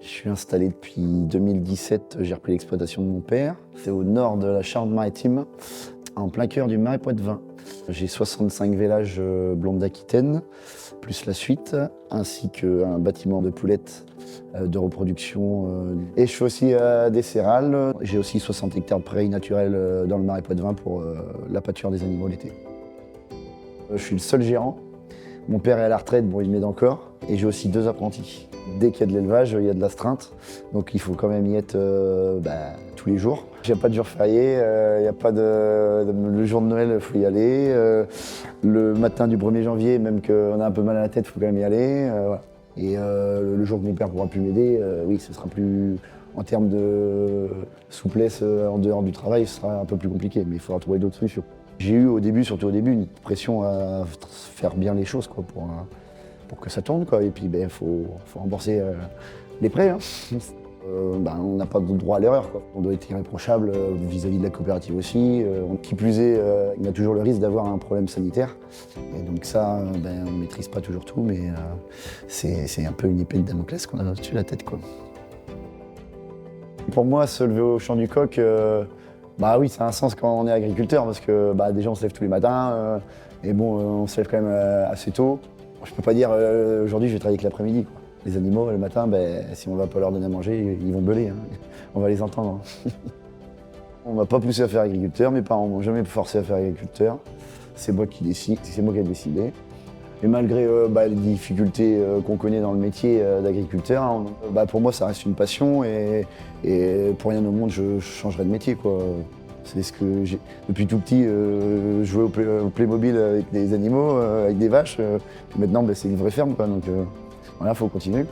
Je suis installé depuis 2017, j'ai repris l'exploitation de mon père. C'est au nord de la Charente-Maritime, en plein cœur du Marais Poitevin. J'ai 65 vélages blondes d'Aquitaine, plus la suite, ainsi qu'un bâtiment de poulettes de reproduction. Et je fais aussi des cérales. J'ai aussi 60 hectares de prairies naturelles dans le Marais Poitevin pour la pâture des animaux l'été. Je suis le seul gérant. Mon père est à la retraite, bon, il m'aide encore. Et j'ai aussi 2 apprentis. Dès qu'il y a de l'élevage, il y a de l'astreinte. Donc il faut quand même y être tous les jours. Il n'y a pas de jour férié, il n'y a pas le jour de Noël, il faut y aller. Le matin du 1er janvier, même qu'on a un peu mal à la tête, il faut quand même y aller. Voilà. Et le jour que mon père ne pourra plus m'aider, oui, ce sera plus... En termes de souplesse en dehors du travail, ce sera un peu plus compliqué, mais il faudra trouver d'autres solutions. J'ai eu au début, surtout au début, une pression à faire bien les choses quoi, pour que ça tourne. Quoi. Et puis il faut rembourser les prêts. Hein. On n'a pas de droit à l'erreur. On doit être irréprochable vis-à-vis de la coopérative aussi. Qui plus est, il y a toujours le risque d'avoir un problème sanitaire. Et donc ça, on ne maîtrise pas toujours tout, mais c'est un peu une épée de Damoclès qu'on a au-dessus de la tête. Quoi. Pour moi, se lever au champ du coq, oui, ça a un sens quand on est agriculteur parce que déjà on se lève tous les matins et on se lève quand même assez tôt. Je peux pas dire aujourd'hui je vais travailler que l'après-midi. Les animaux le matin, si on va pas leur donner à manger, ils vont beuler. Hein. On va les entendre. On m'a pas poussé à faire agriculteur, mes parents m'ont jamais forcé à faire agriculteur. C'est moi qui décide, c'est moi qui ai décidé. Et malgré les difficultés qu'on connaît dans le métier d'agriculteur, pour moi ça reste une passion et pour rien au monde je changerai de métier. Quoi. C'est ce que j'ai. Depuis tout petit, je jouais au Playmobil avec des animaux, avec des vaches. Maintenant c'est une vraie ferme, quoi, donc voilà, faut continuer.